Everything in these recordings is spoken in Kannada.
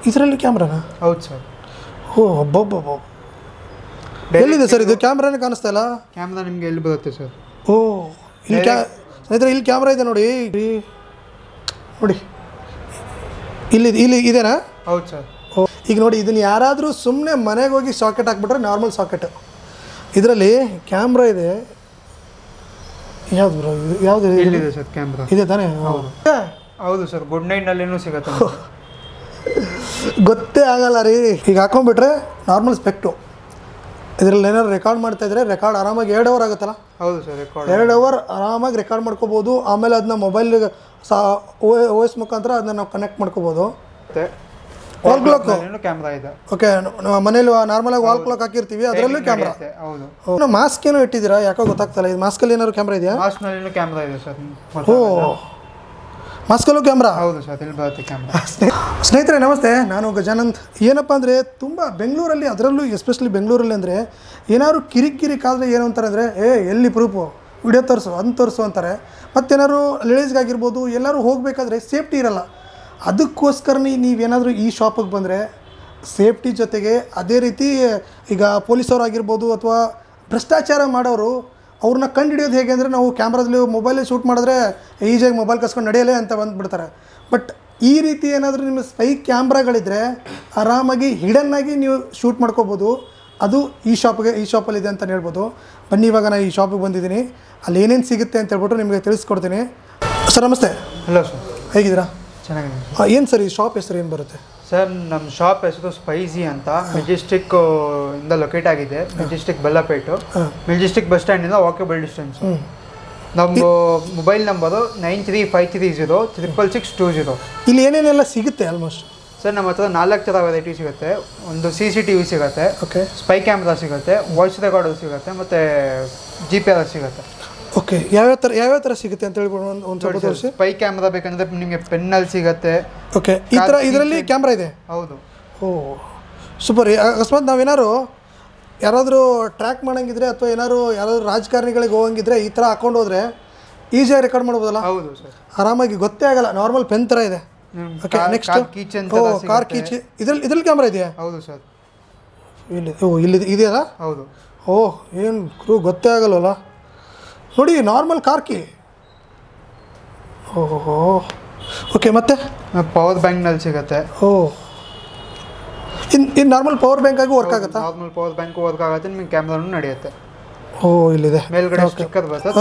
ಇದರಲ್ಲಿ ಕ್ಯಾಮ್ರಾನಾ? ಹೌದು ಸರ್. ಓ ಅಬ್ಬಬ್ಬಬ್ಬ, ಎಲ್ಲಿದೆ ಸರ್ ಇದು? ಕ್ಯಾಮ್ರಾನೇ ಕಾಣಿಸ್ತಾ ಇಲ್ಲ. ಕ್ಯಾಮ್ರಾ ನಿಮಗೆ ಎಲ್ಲಿ ಬರುತ್ತೆ ಸರ್? ಓ ಇಲ್ಲಿ ಸ್ನೇಹಿತರೆ ಇಲ್ಲಿ ಕ್ಯಾಮ್ರಾ ಇದೆ ನೋಡಿ ನೋಡಿ, ಇಲ್ಲಿ ಇದೆನಾ? ಹೌದು ಸರ್. ಓ ಈಗ ನೋಡಿ, ಇದನ್ನು ಯಾರಾದರೂ ಸುಮ್ಮನೆ ಮನೆಗೆ ಹೋಗಿ ಸಾಕೆಟ್ ಹಾಕ್ಬಿಟ್ರೆ ನಾರ್ಮಲ್ ಸಾಕೆಟ್, ಇದರಲ್ಲಿ ಕ್ಯಾಮ್ರಾ ಇದೆ. ಯಾವ್ದು ಬ್ರೋ? ಯಾವುದು ಇಲ್ಲಿದೆ ಸರ್ ಕ್ಯಾಮ್ರಾ? ಇದೆ ತಾನೇ? ಹೌದು ಸರ್. ಗುಡ್ ನೈಟ್ನಲ್ಲಿನೂ ಸಿಗುತ್ತೆ. ಗೊತ್ತೇ ಆಗಲ್ಲ ರೀ. ಈಗ ಹಾಕೊಂಡ್ಬಿಟ್ರೆ ನಾರ್ಮಲ್ ಸ್ಪೆಕ್ಟು, ಇದರಲ್ಲಿ ಏನಾದ್ರು ರೆಕಾರ್ಡ್ ಮಾಡ್ತಾ ಇದ್ರೆ ರೆಕಾರ್ಡ್ ಆರಾಮಾಗಿ 2 ಅವರ್ ಆಗುತ್ತಲ್ಲ? ಹೌದು ಸರ್. 2 ಅವರ್ ಆರಾಮಾಗಿ ರೆಕಾರ್ಡ್ ಮಾಡ್ಕೋಬೋದು. ಆಮೇಲೆ ಅದನ್ನ ಮೊಬೈಲ್ಗೆ OS ಮುಖಾಂತರ ಅದನ್ನ ನಾವು ಕನೆಕ್ಟ್ ಮಾಡ್ಕೋಬೋದು. ವಾಲ್ ಕ್ಲಾಕ್ ಕ್ಯಾಮ್ರಾ ಇದೆ. ಓಕೆ, ಮನೇಲಿ ನಾರ್ಮಲಾಗಿ ವಾಲ್ ಕ್ಲಾಕ್ ಹಾಕಿರ್ತೀವಿ, ಅದರಲ್ಲೂ ಕ್ಯಾಮ್ರಾ. ಹೌದು. ಮಾಸ್ಕ್ ಏನೋ ಇಟ್ಟಿದ್ದೀರಾ, ಯಾಕೋ ಗೊತ್ತಾಗ್ತಲ್ಲ. ಇದು ಮಾಸ್ಕಲ್ಲಿ ಏನಾದ್ರು ಕ್ಯಾಮ್ರಾ ಇದೆಯಾ? ಮಾಸ್ಕ್ನಲ್ಲಿನೂ ಕ್ಯಾಮ್ರಾ ಇದೆ ಸರ್. ಓ ಮಾಸ್ಕಲ್ಲೂ ಕ್ಯಾಮ್ರಾ? ಹೌದು ಸರ್, ಇಲ್ಲಿ ಬರುತ್ತೆ ಕ್ಯಾಮ್ರಾ. ಸ್ನೇಹಿತರೆ ನಮಸ್ತೆ, ನಾನು ಗಜಾನಂದ್. ಏನಪ್ಪ ಅಂದರೆ ತುಂಬ ಬೆಂಗಳೂರಲ್ಲಿ, ಅದರಲ್ಲೂ ಎಸ್ಪೆಷಲಿ ಬೆಂಗಳೂರಲ್ಲಿ ಅಂದರೆ ಏನಾದ್ರು ಕಿರಿಕಾದರೆ ಏನು ಅಂತಾರೆ ಅಂದರೆ, ಎಲ್ಲಿ ಪ್ರೂಫು, ವಿಡಿಯೋ ತೋರಿಸು, ಅದನ್ನು ತೋರಿಸು ಅಂತಾರೆ. ಮತ್ತೇನಾದ್ರು ಲೇಡೀಸ್ಗಾಗಿರ್ಬೋದು, ಎಲ್ಲರೂ ಹೋಗಬೇಕಾದ್ರೆ ಸೇಫ್ಟಿ ಇರಲ್ಲ. ಅದಕ್ಕೋಸ್ಕರನೇ ನೀವೇನಾದರೂ ಈ ಶಾಪಿಗೆ ಬಂದರೆ ಸೇಫ್ಟಿ ಜೊತೆಗೆ ಅದೇ ರೀತಿ ಈಗ ಪೊಲೀಸವರಾಗಿರ್ಬೋದು ಅಥವಾ ಭ್ರಷ್ಟಾಚಾರ ಮಾಡೋರು, ಅವ್ರನ್ನ ಕಂಡು ಹಿಡಿಯೋದು ಹೇಗೆ ಅಂದರೆ, ನಾವು ಕ್ಯಾಮ್ರಾದಲ್ಲಿ ಮೊಬೈಲಲ್ಲಿ ಶೂಟ್ ಮಾಡಿದ್ರೆ ಈಜಿಯಾಗಿ ಮೊಬೈಲ್ ಕಸ್ಕೊಂಡು ನಡೆಯಲೇ ಅಂತ ಬಂದುಬಿಡ್ತಾರೆ. ಬಟ್ ಈ ರೀತಿ ಏನಾದರೂ ನಿಮ್ಮ ಸ್ಪೈ ಕ್ಯಾಮ್ರಾಗಳಿದ್ದರೆ ಆರಾಮಾಗಿ ಹಿಡನ್ನಾಗಿ ನೀವು ಶೂಟ್ ಮಾಡ್ಕೋಬೋದು. ಅದು ಈ ಶಾಪಲ್ಲಿದೆ ಅಂತ ಹೇಳ್ಬೋದು. ಬನ್ನಿ, ಇವಾಗ ನಾನು ಈ ಶಾಪಿಗೆ ಬಂದಿದ್ದೀನಿ, ಅಲ್ಲಿ ಏನೇನು ಸಿಗುತ್ತೆ ಅಂತ ಹೇಳ್ಬಿಟ್ಟು ನಿಮಗೆ ತಿಳಿಸ್ಕೊಡ್ತೀನಿ. ಸರ್ ನಮಸ್ತೆ. ಹಲೋ ಸರ್, ಹೇಗಿದ್ದೀರಾ? ಚೆನ್ನಾಗಿದೆ. ಏನು ಸರ್ ಈ ಶಾಪ್ ಹೆಸರು ಏನು ಬರುತ್ತೆ? ಸರ್ ನಮ್ಮ ಶಾಪ್ ಹೆಸರು ಸ್ಪೈಸಿ ಅಂತ, ಮೆಜೆಸ್ಟಿಕ್ ಇಂದ ಲೊಕೇಟ್ ಆಗಿದೆ. ಮೆಜೆಸ್ಟಿಕ್ ಬಲ್ಲಪೇಟು, ಮೆಜೆಸ್ಟಿಕ್ ಬಸ್ ಸ್ಟ್ಯಾಂಡಿಂದ ವಾಕೇಬಲ್ ಡಿಸ್ಟೆನ್ಸ್. ನಮ್ಮ ಮೊಬೈಲ್ ನಂಬರು 9353066620. ಇಲ್ಲಿ ಏನೇನೆಲ್ಲ ಸಿಗುತ್ತೆ ಆಲ್ಮೋಸ್ಟ್? ಸರ್ ನಮ್ಮ ಹತ್ರ 4 ಥರ ವೆರೈಟಿ ಸಿಗುತ್ತೆ. ಒಂದು CCTV ಸಿಗುತ್ತೆ, ಓಕೆ, ಸ್ಪೈ ಕ್ಯಾಮ್ರಾ ಸಿಗುತ್ತೆ, ವಾಯ್ಸ್ ರೆಕಾರ್ಡರ್ ಸಿಗುತ್ತೆ, ಮತ್ತು GPRS ಸಿಗುತ್ತೆ. ಓಕೆ, ಯಾವ್ಯಾವ ಥರ ಸಿಗುತ್ತೆ ಅಂತ ಹೇಳ್ಬೋದು ಒಂದು ಸ್ವಲ್ಪ ತೋರಿಸಿ. ಸ್ಪೈ ಕ್ಯಾಮ್ರಾ ಬೇಕಂದರೆ ನಿಮಗೆ ಪೆನ್ನಲ್ಲಿ ಸಿಗುತ್ತೆ. ಓಕೆ, ಈ ಥರ ಇದರಲ್ಲಿ ಕ್ಯಾಮ್ರಾ ಇದೆ? ಹೌದು. ಓ ಸೂಪರ್. ಅಕಸ್ಮಾತ್ ಯಾರಾದರೂ ಟ್ರ್ಯಾಕ್ ಮಾಡೋಂಗಿದ್ರೆ ಅಥವಾ ಯಾರಾದರೂ ರಾಜಕಾರಣಿಗಳಿಗೆ ಹೋಗಂಗಿದ್ರೆ ಈ ಥರ ಹಾಕೊಂಡು ಹೋದರೆ ಈಸಿಯಾಗಿ ರೆಕಾರ್ಡ್ ಮಾಡ್ಬೋದಲ್ಲ? ಹೌದು ಸರ್, ಆರಾಮಾಗಿ, ಗೊತ್ತೇ ಆಗಲ್ಲ. ನಾರ್ಮಲ್ ಪೆನ್ ಥರ ಇದೆ. Okay, next car Keech. ಇದರಲ್ಲಿ ಕ್ಯಾಮ್ರಾ ಇದೆಯಾ? ಹೌದು ಸರ್. ಇಲ್ಲಿ ಇದೆಯಲ್ಲ? ಹೌದು. ಓಹ್, ಏನು ಗೊತ್ತೇ ಆಗಲ್ವಲ್ಲ ನೋಡಿ. Normal car key. ಓಹೋ, ಓಕೆ. ಮತ್ತೆ ಪವರ್ ಬ್ಯಾಂಕ್ನಲ್ಲಿ ಸಿಗುತ್ತೆ. ಓಹ್, ಇನ್ನು ನಾರ್ಮಲ್ ಪವರ್ ಬ್ಯಾಂಕ್ ಆಗಿ ವರ್ಕ್ ಆಗುತ್ತಾ? ನಾರ್ಮಲ್ ಪವರ್ ಬ್ಯಾಂಕ್ ವರ್ಕ್ ಆಗುತ್ತೆ, ನಿಮಗೆ ಕ್ಯಾಮ್ರಾನು ನಡೆಯುತ್ತೆ. ಓ ಇಲ್ಲಿದೆ ಮೇಲ್ಗಡೆ ಸ್ಟಿಕ್ಕರ್ ಬರುತ್ತೆ.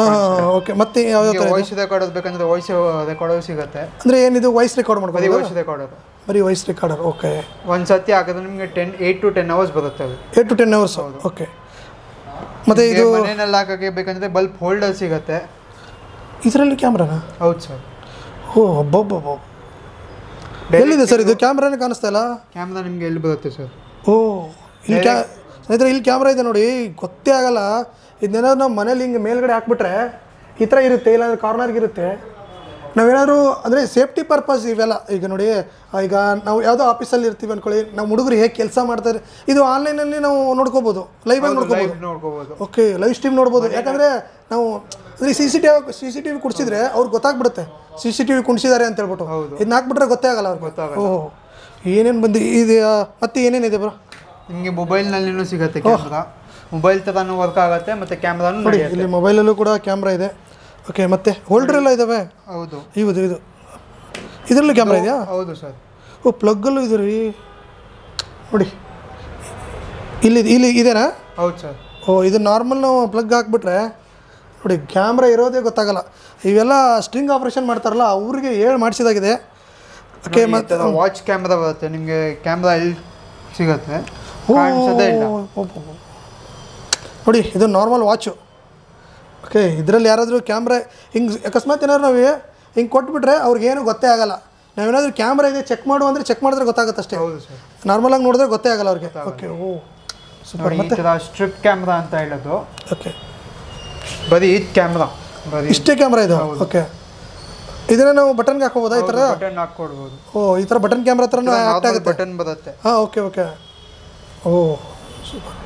ಓಕೆ, ಮತ್ತೆ ಯಾವ ಥರ ವಾಯ್ಸ್ ರೆಕಾರ್ಡರ್ ಬೇಕಂದ್ರೆ ವಾಯ್ಸ್ ರೆಕಾರ್ಡರ್ ಸಿಗುತ್ತೆ. ಅಂದರೆ ಏನಿದು ವಾಯ್ಸ್ ರೆಕಾರ್ಡ್ ಮಾಡ್ಬೋದು? ವಾಯ್ಸ್ ರೆಕಾರ್ಡರ್, ಬರೀ ವಾಯ್ಸ್ ರೆಕಾರ್ಡರ್. ಓಕೆ, ಒಂದು ಸತಿ ಹಾಕಿದ್ರೆ ನಿಮಗೆ 8 to 10 ಅವರ್ಸ್ ಬರುತ್ತೆ. 8 to 10 ಅವರ್ಸ್. ಓಕೆ, ಮತ್ತೆ ಇದು ಮನೆಯಲ್ಲಿ ಹಾಕೋಕ್ಕೆ ಬೇಕಂದ್ರೆ ಬಲ್ಬ್ ಹೋಲ್ಡರ್ ಸಿಗುತ್ತೆ. ಇದರಲ್ಲಿ ಕ್ಯಾಮ್ರಾನಾ? ಹೌದು ಸರ್. ಓ ಅಬ್ಬಬ್ಬಬ್ಬ, ಎಲ್ಲಿದೆ ಸರ್ ಇದು? ಕ್ಯಾಮ್ರಾನೇ ಕಾಣಿಸ್ತಾ ಇಲ್ಲ. ಕ್ಯಾಮ್ರಾ ನಿಮಗೆ ಎಲ್ಲಿ ಬರುತ್ತೆ ಸರ್? ಓ ಇಲ್ಲಿ ಸ್ನೇಹಿತರೆ ಇಲ್ಲಿ ಕ್ಯಾಮ್ರಾ ಇದೆ ನೋಡಿ, ಗೊತ್ತೇ ಆಗಲ್ಲ. ಇದನ್ನೇನಾದ್ರು ನಾವು ಮನೇಲಿ ಹಿಂಗೆ ಮೇಲ್ಗಡೆ ಹಾಕ್ಬಿಟ್ರೆ ಈ ಥರ ಇರುತ್ತೆ, ಇಲ್ಲಾಂದ್ರೆ ಕಾರ್ನರ್ಗಿರುತ್ತೆ. ನಾವೇನಾದ್ರು ಅಂದರೆ ಸೇಫ್ಟಿ ಪರ್ಪಸ್ ಇವೆಲ್ಲ. ಈಗ ನೋಡಿ, ಈಗ ನಾವು ಯಾವುದೋ ಆಫೀಸಲ್ಲಿ ಇರ್ತೀವಿ ಅಂದ್ಕೊಳ್ಳಿ, ನಾವು ಹುಡುಗರು ಹೇಗೆ ಕೆಲಸ ಮಾಡ್ತಾರೆ, ಇದು ಆನ್ಲೈನಲ್ಲಿ ನಾವು ನೋಡ್ಕೋಬೋದು, ಲೈವಾಗಿ ನೋಡ್ಕೋಬೋದು. ಓಕೆ, ಲೈವ್ ಸ್ಟ್ರೀಮ್ ನೋಡ್ಬೋದು. ಯಾಕಂದರೆ ನಾವು ಅಂದರೆ CCTV ಕುಡಿಸಿದ್ರೆ ಅವ್ರಿಗೆ ಗೊತ್ತಾಗ್ಬಿಡುತ್ತೆ CCTV ಕುಣಿಸಿದ್ದಾರೆ ಅಂತ ಹೇಳ್ಬಿಟ್ಟು. ಇದನ್ನ ಹಾಕ್ಬಿಟ್ರೆ ಗೊತ್ತೇ ಆಗಲ್ಲ ಅವ್ರಿಗೆ. ಓಹ್, ಏನೇನು ಇದೆಯಾ? ಮತ್ತೆ ಏನೇನಿದೆ ಬ್ರೋ? ನಿಮಗೆ ಮೊಬೈಲ್ನಲ್ಲಿನೂ ಸಿಗುತ್ತೆ ಕ್ಯಾಮ್ರಾ. ಮೊಬೈಲ್ ಥರನೂ ವರ್ಕ್ ಆಗುತ್ತೆ, ಮತ್ತು ಕ್ಯಾಮ್ರಾನು ನೋಡಿ. ಇಲ್ಲಿ ಮೊಬೈಲಲ್ಲೂ ಕೂಡ ಕ್ಯಾಮ್ರಾ ಇದೆ. ಓಕೆ, ಮತ್ತೆ ಹೋಲ್ಡರ್ ಎಲ್ಲ ಇದ್ದಾವೆ? ಹೌದು. ಇದು ಇದರಲ್ಲೂ ಕ್ಯಾಮ್ರಾ ಇದೆಯಾ? ಹೌದು ಸರ್. ಓ, ಪ್ಲಗ್ಗಲ್ಲೂ ಇದೆ ರೀ ನೋಡಿ. ಇಲ್ಲಿ ಇದೆನಾ? ಹೌದು ಸರ್. ಓ, ಇದು ನಾರ್ಮಲ್ ನಾವು ಪ್ಲಗ್ ಹಾಕ್ಬಿಟ್ರೆ ನೋಡಿ ಕ್ಯಾಮ್ರಾ ಇರೋದೇ ಗೊತ್ತಾಗಲ್ಲ. ಇವೆಲ್ಲ ಸ್ಟ್ರಿಂಗ್ ಆಪ್ರೇಷನ್ ಮಾಡ್ತಾರಲ್ಲ, ಅವ್ರಿಗೆ ಮಾಡಿಸಿದಾಗಿದೆ. ಓಕೆ, ಮತ್ತು ವಾಚ್ ಕ್ಯಾಮ್ರಾ ಬರುತ್ತೆ ನಿಮಗೆ. ಕ್ಯಾಮ್ರಾ ಎಲ್ಲಿ ಸಿಗುತ್ತೆ? ನೋಡಿ, ಇದು ನಾರ್ಮಲ್ ವಾಚು. ಓಕೆ, ಇದರಲ್ಲಿ ಯಾರಾದರೂ ಕ್ಯಾಮ್ರಾ ಹಿಂಗೆ ಅಕಸ್ಮಾತ್ ಏನಾದ್ರು ನಾವು ಹಿಂಗೆ ಕೊಟ್ಬಿಟ್ರೆ ಅವ್ರಿಗೇನು ಗೊತ್ತೇ ಆಗಲ್ಲ. ನಾವೇನಾದರೂ ಕ್ಯಾಮ್ರಾ ಇದೆ ಚೆಕ್ ಮಾಡು ಅಂದರೆ ಚೆಕ್ ಮಾಡಿದ್ರೆ ಗೊತ್ತಾಗುತ್ತೆ ಅಷ್ಟೇ. ಹೌದು ಸರ್. ನಾರ್ಮಲಾಗಿ ನೋಡಿದ್ರೆ ಗೊತ್ತೇ ಆಗಲ್ಲ ಅವ್ರಿಗೆ. ಓಕೆ, ಓ ಸೂಪರ್. ಈ ಥರ ಸ್ಟ್ರಿಪ್ ಕ್ಯಾಮ್ರಾ ಅಂತ ಹೇಳೋದು. ಓಕೆ, ಬರೀ ಇದು ಕ್ಯಾಮ್ರಾ, ಇಷ್ಟೇ ಕ್ಯಾಮ್ರಾ ಇದು. ಓಕೆ, ಇದನ್ನ ನಾವು ಬಟನ್ಗೆ ಹಾಕೋಬೋದಾ? ಈ ಥರ ಬಟನ್ ಹಾಕ್ಕೊಡ್ಬೋದು. ಓ, ಈ ಥರ ಬಟನ್ ಕ್ಯಾಮ್ರಾ ಥರನೂ ಆ್ಯಕ್ಟ್ ಆಗುತ್ತೆ. ಬಟನ್ ಬರುತ್ತೆ. ಹಾಂ, ಓಕೆ. ಓ ಸೂಪರ್.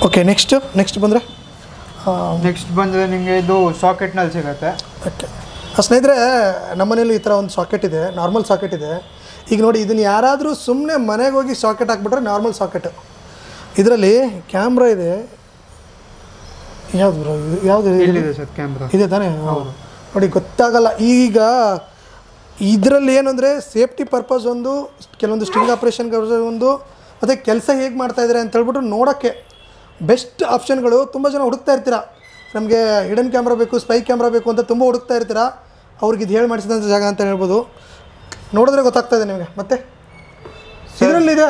ಓಕೆ, ನೆಕ್ಸ್ಟ್ ಬಂದರೆ ನಿಮಗೆ ಇದು ಸಾಕೆಟ್ನಲ್ಲಿ ಸಿಗುತ್ತೆ. ಓಕೆ ಸ್ನೇಹಿತರೆ, ನಮ್ಮನೇಲಿ ಈ ಥರ ಒಂದು ಸಾಕೆಟ್ ಇದೆ, ನಾರ್ಮಲ್ ಸಾಕೆಟ್ ಇದೆ. ಈಗ ನೋಡಿ ಇದನ್ನು ಯಾರಾದರೂ ಸುಮ್ಮನೆ ಮನೆಗೆ ಹೋಗಿ ಸಾಕೆಟ್ ಹಾಕ್ಬಿಟ್ರೆ ನಾರ್ಮಲ್ ಸಾಕೆಟು. ಇದರಲ್ಲಿ ಕ್ಯಾಮ್ರಾ ಇದೆ. ಯಾವ್ದು ಬ್ರೋ ಇದು? ಯಾವುದು ಇಲ್ಲಿದೆ ಸರ್ ಕ್ಯಾಮ್ರಾ ಇದೆ ತಾನೇ? ನೋಡಿ ಗೊತ್ತಾಗಲ್ಲ. ಈಗ ಇದರಲ್ಲಿ ಏನು ಅಂದರೆ ಸೇಫ್ಟಿ ಪರ್ಪಸ್ ಒಂದು, ಕೆಲವೊಂದು ಸ್ಟಿಂಗ್ ಆಪ್ರೇಷನ್ಗೆ ಒಂದು, ಮತ್ತು ಕೆಲಸ ಹೇಗೆ ಮಾಡ್ತಾಯಿದ್ದಾರೆ ಅಂತ ಹೇಳ್ಬಿಟ್ಟು ನೋಡೋಕ್ಕೆ ಬೆಸ್ಟ್ ಆಪ್ಷನ್ಗಳು ತುಂಬ ಜನ ಹುಡುಕ್ತಾ ಇರ್ತೀರ. ನಮಗೆ ಹಿಡನ್ ಕ್ಯಾಮ್ರಾ ಬೇಕು, ಸ್ಪೈ ಕ್ಯಾಮ್ರಾ ಬೇಕು ಅಂತ ತುಂಬ ಹುಡುಕ್ತಾ ಇರ್ತೀರ. ಅವ್ರಿಗೆ ಇದು ಹೇಳಿ ಮಾಡಿಸಿದಂಥ ಜಾಗ ಅಂತ ಹೇಳ್ಬೋದು. ನೋಡಿದ್ರೆ ಗೊತ್ತಾಗ್ತಾ ಇದೆ ನಿಮಗೆ. ಮತ್ತೆ ಇದರಲ್ಲಿದೆ.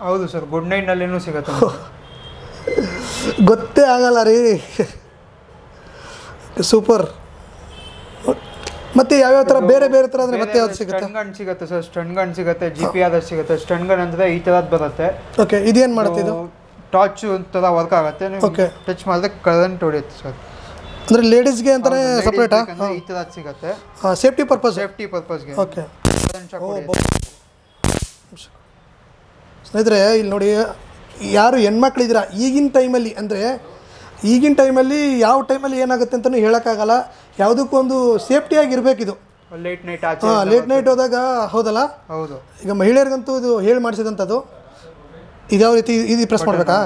ಹೌದು ಸರ್, ಗುಡ್ ನೈಟ್ನಲ್ಲಿನೂ ಸಿಗುತ್ತೆ. ಗೊತ್ತೇ ಆಗಲ್ಲ ರೀ. ಸೂಪರ್. ಮತ್ತೆ ಯಾವ್ಯಾವ ಥರ ಬೇರೆ ಬೇರೆ ಥರ ಅಂದರೆ ಮತ್ತೆ ಯಾವ್ದು ಸಿಗುತ್ತೆ? ಸ್ಟನ್ ಗನ್ ಸಿಗುತ್ತೆ ಸರ್, ಸ್ಟನ್ ಗನ್ ಸಿಗುತ್ತೆ, GPR ಸಿಗುತ್ತೆ. ಸ್ಟನ್ ಗನ್ ಅಂದರೆ ಈ ಥರದ್ದು ಬರುತ್ತೆ. ಓಕೆ, ಇದೇನು ಮಾಡುತ್ತೆ? ಇದು ಟಾರ್ಚ್ ಥರ ವರ್ಕ್ ಆಗುತ್ತೆ. ಓಕೆ, ಟಚ್ ಮಾಡಿದ್ರೆ ಕರೆಂಟ್ ಹೊಡೆಯುತ್ತೆ ಸರ್. ಅಂದರೆ ಲೇಡೀಸ್ಗೆ ಅಂತಲೇ ಸಪ್ರೇಟಾ? ಈ ಥರ ಸಿಗುತ್ತೆ, ಸೇಫ್ಟಿ ಪರ್ಪಸ್. ಸೇಫ್ಟಿ ಪರ್ಪಸ್ಗೆ. ಓಕೆ ಸ್ನೇಹಿತರೆ, ಇಲ್ಲಿ ನೋಡಿ, ಯಾರು ಹೆಣ್ಮಕ್ಳಿದ್ದೀರಾ ಈಗಿನ ಟೈಮಲ್ಲಿ, ಅಂದರೆ ಈಗಿನ ಟೈಮಲ್ಲಿ ಯಾವ ಟೈಮಲ್ಲಿ ಏನಾಗುತ್ತೆ ಅಂತಲೂ ಹೇಳೋಕ್ಕಾಗಲ್ಲ. ಯಾವುದಕ್ಕೂ ಒಂದು ಸೇಫ್ಟಿಯಾಗಿರಬೇಕಿದು. ಲೇಟ್ ನೈಟ್ ಲೇಟ್ ನೈಟ್ ಹೋದಾಗ. ಹೌದಲ್ಲ? ಹೌದು. ಈಗ ಮಹಿಳೆಯರಿಗಂತೂ ಇದು ಹೇಳಿ ಮಾಡಿಸಿದಂಥದ್ದು. ಇದ್ಯಾವ ರೀತಿ ಇದು ಪ್ರೆಸ್ ಮಾಡಬೇಕಾ?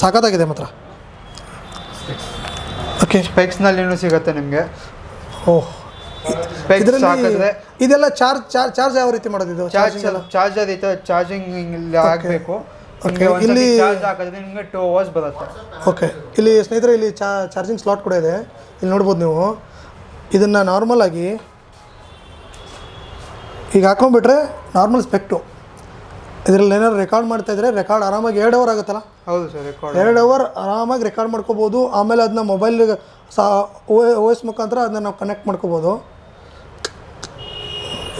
ಸಾಕಾಗಿದೆ ಮಾತ್ರ. ಓಕೆ, ಸ್ಪೆಕ್ಸ್ನಲ್ಲಿನೂ ಸಿಗುತ್ತೆ ನಿಮಗೆ. ಓಹ್, ಇದರಲ್ಲಿ ಇದೆಲ್ಲ ಚಾರ್ಜ್ ಯಾವ ರೀತಿ ಮಾಡೋದು? ಇದು ಚಾರ್ಜರ್ ಈ ಥರ ಚಾರ್ಜಿಂಗ್ ಆಗಬೇಕು. ಇಲ್ಲಿ ಚಾರ್ಜ್ ಹಾಕಿದ್ರೆ ನಿಮಗೆ 2 hours ಬರುತ್ತೆ. ಓಕೆ, ಇಲ್ಲಿ ಸ್ನೇಹಿತರೆ ಇಲ್ಲಿ ಚಾರ್ಜಿಂಗ್ ಸ್ಲಾಟ್ ಕೂಡ ಇದೆ. ಇಲ್ಲಿ ನೋಡ್ಬೋದು ನೀವು. ಇದನ್ನು ನಾರ್ಮಲಾಗಿ ಈಗ ಹಾಕೊಂಡ್ಬಿಟ್ರೆ ನಾರ್ಮಲ್ ಸ್ಪೆಕ್ಟು. ಇದರಲ್ಲಿ ಏನಾದ್ರು ರೆಕಾರ್ಡ್ ಮಾಡ್ತಾಯಿದ್ರೆ ರೆಕಾರ್ಡ್ ಆರಾಮಾಗಿ 2 hour ಆಗುತ್ತಲ್ಲ? ಹೌದು ಸರ್, 2 hour ಆರಾಮಾಗಿ ರೆಕಾರ್ಡ್ ಮಾಡ್ಕೋಬೋದು. ಆಮೇಲೆ ಅದನ್ನ ಮೊಬೈಲ್ OS ಮುಖಾಂತರ ಅದನ್ನ ನಾವು ಕನೆಕ್ಟ್ ಮಾಡ್ಕೋಬೋದು.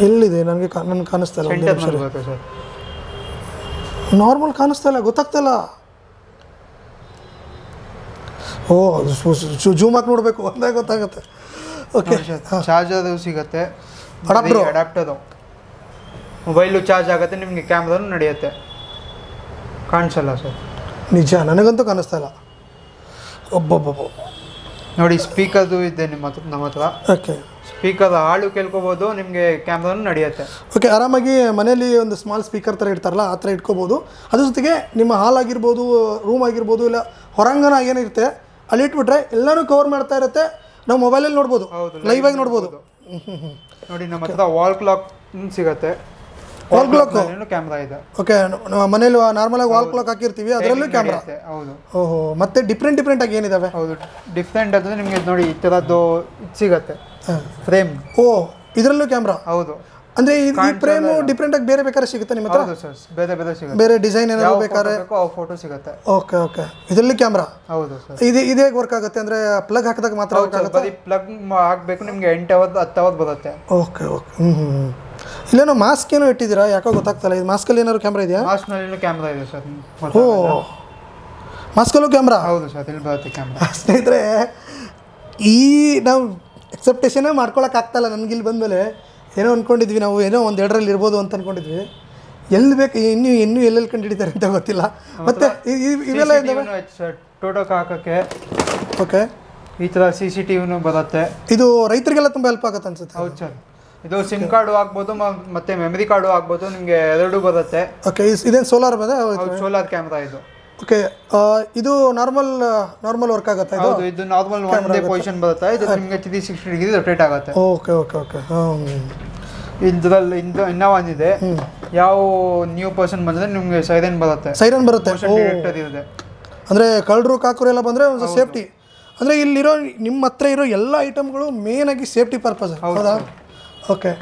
ಎಲ್ಲಿದೆ? ನನಗೆ ಕಾಣಿಸ್ತಾ ಇಲ್ಲ. ನಾರ್ಮಲ್ ಕಾಣಿಸ್ತಾ ಇಲ್ಲ, ಗೊತ್ತಾಗ್ತಾಯಿಲ್ಲ. ಜೂಮ್ ಹಾಕಿ ನೋಡಬೇಕು ಅಂದಾಗ ಗೊತ್ತಾಗುತ್ತೆ. ಓಕೆ, ಚಾರ್ಜರ್ ಸಿಗುತ್ತೆ, ಅಡಾಪ್ಟರು. ಮೊಬೈಲು ಚಾರ್ಜ್ ಆಗುತ್ತೆ, ನಿಮಗೆ ಕ್ಯಾಮ್ರಾನು ನಡೆಯುತ್ತೆ. ಕಾಣಿಸಲ್ಲ ಸರ್? ನಿಜ, ನನಗಂತೂ ಕಾಣಿಸ್ತಾ ಇಲ್ಲ. ಒಬ್ಬೊಬ್ಬ ನೋಡಿ, ಸ್ಪೀಕರ್ದು ಇದೆ ನಮ್ಮ ಹತ್ರ. ಓಕೆ, ಸ್ಪೀಕರ್ ಹಾಳು ಕೇಳ್ಕೊಬೋದು, ನಿಮಗೆ ಕ್ಯಾಮ್ರಾನು ನಡೆಯುತ್ತೆ. ಓಕೆ, ಆರಾಮಾಗಿ ಮನೆಯಲ್ಲಿ ಒಂದು ಸ್ಮಾಲ್ ಸ್ಪೀಕರ್ ಥರ ಇಡ್ತಾರಲ್ಲ ಆ ಥರ ಇಟ್ಕೋಬೋದು. ಅದ್ರ ಜೊತೆಗೆ ನಿಮ್ಮ ಹಾಲ್ ಆಗಿರ್ಬೋದು, ರೂಮ್ ಆಗಿರ್ಬೋದು, ಇಲ್ಲ ಹೊರಾಂಗಣ ಏನಿರುತ್ತೆ ಅಲ್ಲಿ ಇಟ್ಬಿಟ್ರೆ ಎಲ್ಲನೂ ಕವರ್ ಮಾಡ್ತಾ ಇರುತ್ತೆ. ನಾವು ಮೊಬೈಲಲ್ಲಿ ನೋಡ್ಬೋದು, ಲೈವ್ ಆಗಿ ನೋಡ್ಬೋದು. ನೋಡಿ, ನಮ್ಮ ಹತ್ರ ವಾಲ್ ಕ್ಲಾಕ್ ಸಿಗುತ್ತೆ. ವಾಲ್ ಕ್ಲಾಕ್ ಕ್ಯಾಮ್ರಾ ಇದೆ. ಓಕೆ, ಮನೇಲಿ ನಾರ್ಮಲಾಗಿ ವಾಲ್ ಕ್ಲಾಕ್ ಹಾಕಿರ್ತೀವಿ, ಅದರಲ್ಲೂ ಕ್ಯಾಮ್ರಾ. ಹೌದು. ಓಹೋ, ಮತ್ತೆ ಡಿಫ್ರೆಂಟ್ ಆಗಿ ಏನಿದಾವೆ? ಹೌದು, ಡಿಫ್ರೆಂಟ್ ಅಂದರೆ ನಿಮಗೆ ನೋಡಿ ಈ ಥರದ್ದು ಸಿಗುತ್ತೆ ಫ್ರೇಮ್. ಓ, ಇದರಲ್ಲೂ ಕ್ಯಾಮ್ರಾ? ಹೌದು. ಅಂದರೆ ಈ ಫ್ರೇಮು ಡಿಫ್ರೆಂಟಾಗಿ ಬೇರೆ ಬೇಕಾದ್ರೆ ಸಿಗುತ್ತೆ ನಿಮ್ಮ ಹತ್ರ? ಹೌದು ಸರ್, ಬೇರೆ ಸಿಗುತ್ತೆ. ಬೇರೆ ಡಿಸೈನ್ ಏನಾದ್ರು ಬೇಕಾದ್ರೆ ಫೋಟೋ ಸಿಗುತ್ತೆ. ಓಕೆ ಓಕೆ, ಇದರಲ್ಲಿ ಕ್ಯಾಮ್ರಾ? ಹೌದು ಸರ್. ಇದು ಹೇಗೆ ವರ್ಕ್ ಆಗುತ್ತೆ? ಅಂದರೆ ಪ್ಲಗ್ ಹಾಕಿದಾಗ ಮಾತ್ರ ವರ್ಕ್ ಆಗುತ್ತೆ? ಬರೀ ಪ್ಲಗ್ ಹಾಕಬೇಕು, ನಿಮಗೆ 8 hours 10 hours ಬರುತ್ತೆ. Okay okay. ಇಲ್ಲೇನೋ ಮಾಸ್ಕ್ ಏನೋ ಇಟ್ಟಿದ್ದೀರಾ, ಯಾಕೋ ಗೊತ್ತಾಗ್ತಲ್ಲ. ಇದು ಮಾಸ್ಕಲ್ಲಿ ಏನಾದ್ರು ಕ್ಯಾಮ್ರಾ ಇದೆಯಾ? ಮಾಸ್ಕ್ನಲ್ಲಿನೂ ಕ್ಯಾಮ್ರಾ ಇದೆ ಸರ್. ಓ, ಮಾಸ್ಕಲ್ಲೂ ಕ್ಯಾಮ್ರಾ? ಹೌದು ಸರ್, ಇಲ್ಲಿ ಬರುತ್ತೆ ಕ್ಯಾಮ್ರಾ. ಸ್ನೇಹಿತರೆ, ಈ ನಾವು ಎಕ್ಸೆಪ್ಟೇಷನೇ ಮಾಡ್ಕೊಳಕ್ಕಾಗ್ತಲ್ಲ. ನನಗೆ ಇಲ್ಲಿ ಬಂದಮೇಲೆ ಏನೋ ಅಂದ್ಕೊಂಡಿದ್ವಿ ನಾವು, ಏನೋ 1-2ರಲ್ಲಿ ಇರ್ಬೋದು ಅಂತ ಅಂದ್ಕೊಂಡಿದ್ವಿ. ಎಲ್ಲಿ ಬೇಕು ಇನ್ನೂ ಎಲ್ಲೆಲ್ಲಿ ಕಂಡು ಹಿಡಿತಾರೆ ಅಂತ ಗೊತ್ತಿಲ್ಲ. ಮತ್ತೆ ಇವೆಲ್ಲ ಇದ್ದಾವೆ ಟೋಟೋಕ್ಕೆ ಹಾಕೋಕ್ಕೆ. ಓಕೆ, ಈ ಥರ CCTV ಬರುತ್ತೆ. ಇದು ರೈತರಿಗೆಲ್ಲ ತುಂಬ ಹೆಲ್ಪ್ ಆಗುತ್ತೆ ಅನ್ಸುತ್ತೆ. ಹೌದು ಸರ್, ಇದು ಸಿಮ್ ಕಾರ್ಡು ಆಗ್ಬೋದು, ಮತ್ತೆ ಮೆಮರಿ ಕಾರ್ಡು ಆಗ್ಬೋದು, ನಿಮಗೆ 2 ಬರುತ್ತೆ. ಓಕೆ, ಇದೇನು ಸೋಲಾರ್ ಬಂದ? ಸೋಲಾರ್ ಕ್ಯಾಮ್ರಾ ಇದು. ಓಕೆ, ನಾರ್ಮಲ್ ವರ್ಕ್ ಆಗುತ್ತೆ? ಹೌದು, ಇದು ನಾರ್ಮಲ್ ಒಂದೇ ಪೊಸಿಷನ್ ಬರುತ್ತೆ. ಇದು ನಿಮಗೆ 360 ಡಿಗ್ರಿ ರೊಟೇಟ್ ಆಗುತ್ತೆ. Okay okay okay. ಇದರಲ್ಲಿ ಇನ್ನೂ ಒಂದಿದೆ. ಯಾವ ನ್ಯೂ ಪರ್ಸನ್ ಬಂದರೆ ನಿಮಗೆ ಸೈರನ್ ಬರುತ್ತೆ. ಡಿಟೆಕ್ಟರ್ ಇದೆ. ಅಂದರೆ ಕಳ್ಳರು ಕಾಕರು ಎಲ್ಲ ಬಂದರೆ ಒಂದು ಸೇಫ್ಟಿ. ಅಂದರೆ ಇಲ್ಲಿರೋ ನಿಮ್ಮ ಹತ್ರ ಇರೋ ಎಲ್ಲ ಐಟಮ್ಗಳು ಮೇನಾಗಿ ಸೇಫ್ಟಿ ಪರ್ಪಸ್. ಹೌದಾ? ಓಕೆ,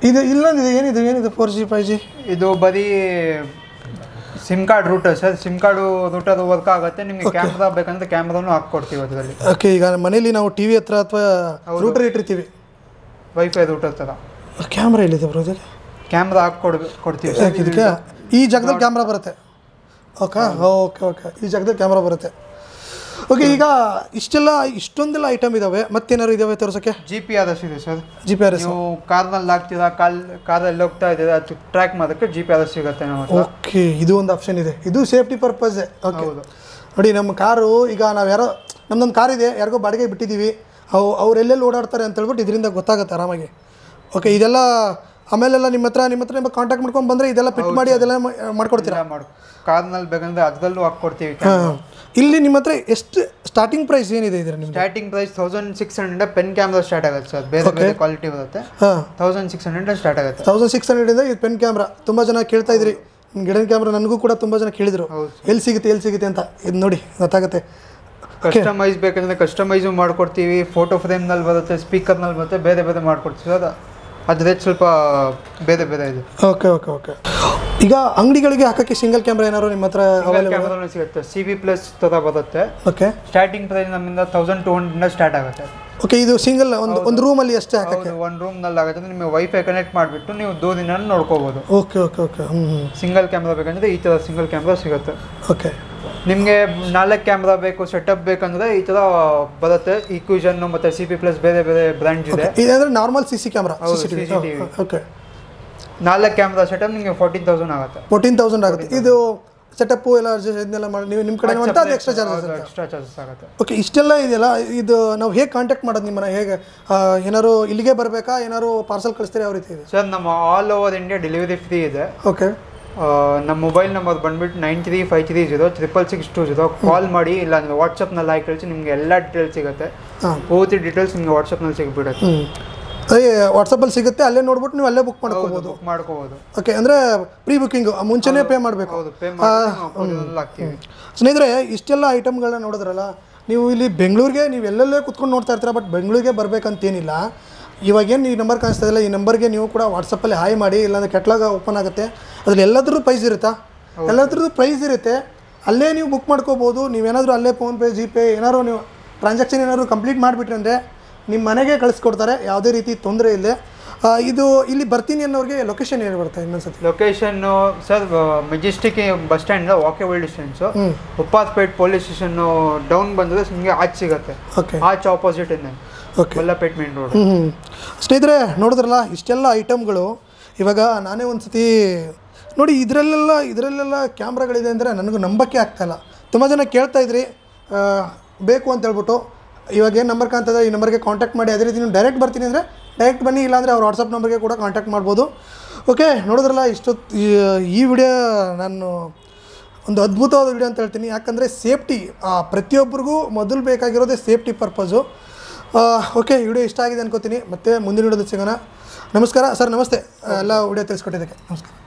ಇದು ಇಲ್ಲೊಂದಿದೆ. ಏನಿದೆ 4G 5G? ಇದು ಬರೀ sim card router sir. Sim card router work ಆಗುತ್ತೆ. ನಿಮಗೆ ಕ್ಯಾಮ್ರಾ ಬೇಕಂದ್ರೆ ಕ್ಯಾಮ್ರಾನು ಹಾಕ್ಕೊಡ್ತೀವಿ ಅದರಲ್ಲಿ. ಓಕೆ, ಈಗ ಮನೇಲಿ ನಾವು ಟಿವಿ ಹತ್ರ ಅಥವಾ ರೂಟರ್ ಇಟ್ಟಿರ್ತೀವಿ, ವೈಫೈ ರೂಟರ್ ಥರ. ಕ್ಯಾಮ್ರಾ ಎಲ್ಲಿದೆ ಬ್ರೋ? ಇದಕ್ಕೆ ಕ್ಯಾಮ್ರಾ ಕೊಡ್ತೀವಿ. ಇದಕ್ಕೆ ಈ ಜಾಗದಲ್ಲಿ ಕ್ಯಾಮ್ರಾ ಬರುತ್ತೆ. ಓಕೆ ಓಕೆ ಓಕೆ, ಈ ಜಾಗದಲ್ಲಿ ಕ್ಯಾಮ್ರಾ ಬರುತ್ತೆ. ಓಕೆ, ಈಗ ಇಷ್ಟೊಂದೆಲ್ಲ ಐಟಮ್ ಇದಾವೆ. ಮತ್ತೇನಾದ್ರು ಇದಾವೆ ತೋರಿಸೋಕ್ಕೆ? GPS ಇದೆ ಸರ್. GPS ನೀವು ಕಾರ್ನಲ್ಲಿ ಹಾಕ್ತೀರಾ, ಕಾರಲ್ಲಿ ಹೋಗ್ತಾ ಇದ್ದೀರಾ, ಅದು ಟ್ರ್ಯಾಕ್ ಮಾಡೋಕ್ಕೆ GPS ಸಿಗುತ್ತೆ ನಮ್ಮ ಹತ್ರ. ಓಕೆ, ಇದು ಒಂದು ಆಪ್ಷನ್ ಇದೆ. ಇದು ಸೇಫ್ಟಿ ಪರ್ಪಸ್ಸೇ. ಓಕೆ, ನೋಡಿ, ನಮ್ಮ ಕಾರು ಈಗ ನಾವು ನಮ್ಮದೊಂದು ಕಾರ್ ಇದೆ, ಯಾರಿಗೋ ಬಾಡಿಗೆ ಬಿಟ್ಟಿದ್ದೀವಿ, ಅವ್ರು ಎಲ್ಲೆಲ್ಲಿ ಓಡಾಡ್ತಾರೆ ಅಂತ ಹೇಳ್ಬಿಟ್ಟು ಇದರಿಂದ ಗೊತ್ತಾಗುತ್ತೆ ಆರಾಮಾಗಿ. ಓಕೆ, ಇದೆಲ್ಲ ಆಮೇಲೆಲ್ಲ ನಿಮ್ಮ ಹತ್ರ ಕಾಂಟ್ಯಾಕ್ಟ್ ಮಾಡ್ಕೊಂಡು ಬಂದರೆ ಇದೆಲ್ಲ ಫಿಟ್ ಮಾಡಿ ಅದೆಲ್ಲ ಮಾಡ್ಕೊಡ್ತೀರಾ? ಕಾರ್ನಲ್ಲಿ ಬೇಕಂದ್ರೆ ಅದರಲ್ಲೂ ಹಾಕ್ಕೊಡ್ತೀವಿ. ಇಲ್ಲಿ ನಿಮ್ಮ ಹತ್ರ ಎಷ್ಟು ಸ್ಟಾರ್ಟಿಂಗ್ ಪ್ರೈಸ್ ಏನಿದೆ ಇದರ? ನಿಮ್ಗೆ starting price 1600 pen camera start ಆಗುತ್ತೆ ಸರ್. ಬೇರೆ ಬೇರೆ ಕ್ವಾಲಿಟಿ ಬರುತ್ತೆ. 1600 ಸ್ಟಾರ್ಟ್ ಆಗುತ್ತೆ. 1600 ಇದು ಪೆನ್ ಕ್ಯಾಮ್ರಾ. ತುಂಬ ಜನ ಕೇಳ್ತಾ ಇದ್ರಿ ಗಿಡನ್ ಕ್ಯಾಮ್ರಾ, ನನಗೂ ಕೂಡ ತುಂಬ ಜನ ಕೇಳಿದರು ಎಲ್ಲಿ ಸಿಗುತ್ತೆ ಅಂತ. ಇದು ನೋಡಿ ಗೊತ್ತಾಗುತ್ತೆ. ಕಸ್ಟಮೈಸ್ ಬೇಕಂದ್ರೆ ಕಸ್ಟಮೈಸು ಮಾಡ್ಕೊಡ್ತೀವಿ. ಫೋಟೋ ಫ್ರೇಮ್ನಲ್ಲಿ ಬರುತ್ತೆ, ಸ್ಪೀಕರ್ನಲ್ಲಿ ಬರುತ್ತೆ, ಬೇರೆ ಬೇರೆ ಮಾಡ್ಕೊಡ್ತೀವಿ. ಅದು ರೇಟ್ ಸ್ವಲ್ಪ ಬೇರೆ ಬೇರೆ ಇದೆ. ಓಕೆ. ಈಗ ಅಂಗಡಿಗಳಿಗೆ ಹಾಕೋಕ್ಕೆ ಸಿಂಗಲ್ ಕ್ಯಾಮ್ರಾ ಏನಾದ್ರು ನಿಮ್ಮ ಹತ್ರ ಕ್ಯಾಮ್ರಾ ಸಿಗುತ್ತೆ. CV+ ಥರ ಬರುತ್ತೆ. ಓಕೆ, ಸ್ಟಾರ್ಟಿಂಗ್ ಪ್ರೈಸ್ ನಮ್ಮಿಂದ 1200 ಸ್ಟಾರ್ಟ್ ಆಗುತ್ತೆ. ಓಕೆ, ಇದು ಸಿಂಗಲ್ ಒಂದು ರೂಮಲ್ಲಿ ಅಷ್ಟೇ ಹಾಕೋಕ್ಕೆ? ಒಂದು ರೂಮ್ನಲ್ಲಿ ಆಗುತ್ತೆ. ನಿಮಗೆ ವೈಫೈ ಕನೆಕ್ಟ್ ಮಾಡಿಬಿಟ್ಟು ನೀವು ದೂರದಿಂದ ನೋಡ್ಕೋಬೋದು. ಓಕೆ. ಸಿಂಗಲ್ ಕ್ಯಾಮ್ರಾ ಬೇಕಂದ್ರೆ ಈ ಥರ ಸಿಂಗಲ್ ಕ್ಯಾಮ್ರಾ ಸಿಗುತ್ತೆ. ಓಕೆ, ನಿಮಗೆ 4 ಕ್ಯಾಮ್ರಾ ಬೇಕು, ಸೆಟಪ್ ಬೇಕಂದ್ರೆ ಈ ಥರ ಬರುತ್ತೆ. ಇಕ್ವಿಷನ್ ಮತ್ತು CP+ ಬೇರೆ ಬೇರೆ ಬ್ರ್ಯಾಂಡ್ ಇದೆ. ಇದಂದ್ರೆ normal CC camera. Okay, 4 camera setup ನಿಮಗೆ 14,000 ಆಗುತ್ತೆ. 14,000 ಆಗುತ್ತೆ. ಇದು ಸೆಟಪ್ಪು ಎಲ್ಲ ಇದನ್ನೆಲ್ಲ ಮಾಡಿ ನೀವು ನಿಮ್ಮ ಕಡೆ ಅಂತ ಅದು ಎಕ್ಸ್ಟ್ರಾ ಚಾರ್ಜಸ್ ಆಗುತ್ತೆ. ಓಕೆ, ಇಷ್ಟೆಲ್ಲ ಇದೆಯಲ್ಲ, ಇದು ನಾವು ಹೇಗೆ ಕಾಂಟ್ಯಾಕ್ಟ್ ಮಾಡೋದು ನಿಮ್ಮನ್ನ? ಹೇಗೆ ಏನಾದ್ರು ಇಲ್ಲಿಗೆ ಬರಬೇಕಾ, ಏನಾದ್ರು ಪಾರ್ಸಲ್ ಕಳಿಸ್ತೀರಾ? ಯಾವ ರೀತಿ ಇದೆ ಸರ್? ನಮ್ಮ all over India delivery free ಇದೆ. ಓಕೆ, ನಮ್ಮ ಮೊಬೈಲ್ ನಂಬರ್ ಬಂದ್ಬಿಟ್ಟು 93530620. ಕಾಲ್ ಮಾಡಿ, ಇಲ್ಲ ನೀವು ವಾಟ್ಸಪ್ನಲ್ಲಿ ಹಾಕಿ ಕಳಿಸಿ, ನಿಮಗೆ ಎಲ್ಲ ಡೀಟೇಲ್ಸ್ ಸಿಗುತ್ತೆ. ಪೂರ್ತಿ ಡೀಟೇಲ್ಸ್ ನಿಮಗೆ ವಾಟ್ಸಪ್ನಲ್ಲಿ ಸಿಗ್ಬಿಡುತ್ತೆ. ಅದೇ ವಾಟ್ಸಪ್ಪಲ್ಲಿ ಸಿಗುತ್ತೆ, ಅಲ್ಲೇ ನೋಡ್ಬಿಟ್ಟು ನೀವು ಅಲ್ಲೇ ಬುಕ್ ಮಾಡ್ಕೋಬೋದು. ಓಕೆ, ಅಂದರೆ ಪ್ರೀ ಬುಕ್ಕಿಂಗು ಮುಂಚೆನೇ ಪೇ ಮಾಡಬೇಕು. ಸ್ನೇಹಿತರೆ, ಇಷ್ಟೆಲ್ಲ ಐಟಮ್ಗಳನ್ನ ನೋಡಿದ್ರಲ್ಲ ನೀವು. ಇಲ್ಲಿ ಬೆಂಗಳೂರಿಗೆ ನೀವು ಎಲ್ಲೆಲ್ಲೇ ಕುತ್ಕೊಂಡು ನೋಡ್ತಾ ಇರ್ತೀರ, ಬಟ್ ಬೆಂಗಳೂರಿಗೆ ಬರಬೇಕಂತೇನಿಲ್ಲ. ಇವಾಗೇನು ಈ ನಂಬರ್ ಕಾಣಿಸ್ತಾ ಇಲ್ಲ, ಈ ನಂಬರ್ಗೆ ನೀವು ಕೂಡ ವಾಟ್ಸಪ್ಪಲ್ಲಿ ಹಾಯ್ ಮಾಡಿ, ಇಲ್ಲಾಂದರೆ ಕೆಟ್ಲಾಗ ಓಪನ್ ಆಗುತ್ತೆ. ಅದ್ರಲ್ಲಿ ಎಲ್ಲದ್ರದ್ದು ಪ್ರೈಸ್ ಇರುತ್ತಾ? ಎಲ್ಲದ್ರದ್ದು ಪ್ರೈಸ್ ಇರುತ್ತೆ. ಅಲ್ಲೇ ನೀವು ಬುಕ್ ಮಾಡ್ಕೋಬೋದು. ನೀವೇನಾದರೂ ಅಲ್ಲೇ ಫೋನ್ಪೇ, ಜಿಪೇ ಏನಾದ್ರು ನೀವು ಟ್ರಾನ್ಸಾಕ್ಷನ್ ಏನಾದ್ರು ಕಂಪ್ಲೀಟ್ ಮಾಡಿಬಿಟ್ರೆ ಅಂದರೆ ನಿಮ್ಮ ಮನೆಗೆ ಕಳಿಸ್ಕೊಡ್ತಾರೆ. ಯಾವುದೇ ರೀತಿ ತೊಂದರೆ ಇಲ್ಲ. ಇದು ಇಲ್ಲಿ ಬರ್ತೀನಿ ಅನ್ನೋರಿಗೆ ಲೊಕೇಶನ್ ಏನು ಬರುತ್ತೆ ಇನ್ನೊಂದ್ಸತಿ? Location sir Majestic bus stand walkable distance. Upparapete police station down ಬಂದರೆ ನಿಮಗೆ ಆಚೆ ಸಿಗುತ್ತೆ. ಓಕೆ, ಆಚೆ ಆಪೋಸಿಟ್ ಇದೆ. Okay, Ballapete main road. ಸ್ನೇಹಿತರೆ ನೋಡಿದ್ರಲ್ಲ ಇಷ್ಟೆಲ್ಲ ಐಟಮ್ಗಳು. ಇವಾಗ ನಾನೇ ಒಂದು ಸತಿ ನೋಡಿ ಇದರಲ್ಲೆಲ್ಲ ಕ್ಯಾಮ್ರಾಗಳಿದೆ ಅಂದರೆ ನನಗೂ ನಂಬಕ್ಕೆ ಆಗ್ತಾಯಿಲ್ಲ. ತುಂಬ ಜನ ಕೇಳ್ತಾಯಿದ್ರಿ ಬೇಕು ಅಂತ ಹೇಳ್ಬಿಟ್ಟು. ಇವಾಗ ಏನು ನಂಬರ್ ಕಾಣ್ತದೆ, ಈ ನಂಬರ್ಗೆ ಕಾಂಟ್ಯಾಕ್ಟ್ ಮಾಡಿ. ಅದೇ ರೀತಿ ನೀವು ಡೈರೆಕ್ಟ್ ಬರ್ತೀನಿ ಅಂದರೆ ಡೈರೆಕ್ಟ್ ಬನ್ನಿ, ಇಲ್ಲಾಂದರೆ ಅವ್ರ ವಾಟ್ಸಪ್ ನಂಬರ್ಗೆ ಕೂಡ ಕಾಂಟ್ಯಾಕ್ಟ್ ಮಾಡ್ಬೋದು. ಓಕೆ, ನೋಡಿದ್ರಲ್ಲ ಇಷ್ಟೊತ್ತು ಈ ವಿಡಿಯೋ ನಾನು ಒಂದು ಅದ್ಭುತವಾದ ವಿಡಿಯೋ ಅಂತ ಹೇಳ್ತೀನಿ. ಯಾಕಂದರೆ ಸೇಫ್ಟಿ ಪ್ರತಿಯೊಬ್ಬರಿಗೂ ಮೊದಲು ಬೇಕಾಗಿರೋದೇ ಸೇಫ್ಟಿ ಪರ್ಪಸು. ಓಕೆ, ವಿಡಿಯೋ ಇಷ್ಟ ಆಗಿದೆ ಅನ್ಕೋತೀನಿ. ಮತ್ತೆ ಮುಂದಿನ ವಿಡಿಯೋದಲ್ಲಿ ಸಿಗೋಣ. ನಮಸ್ಕಾರ ಸರ್. ನಮಸ್ತೆ. ಎಲ್ಲ ವಿಡಿಯೋ ತಿಳಿಸ್ಕೊಟ್ಟಿದ್ದಕ್ಕೆ ನಮಸ್ಕಾರ.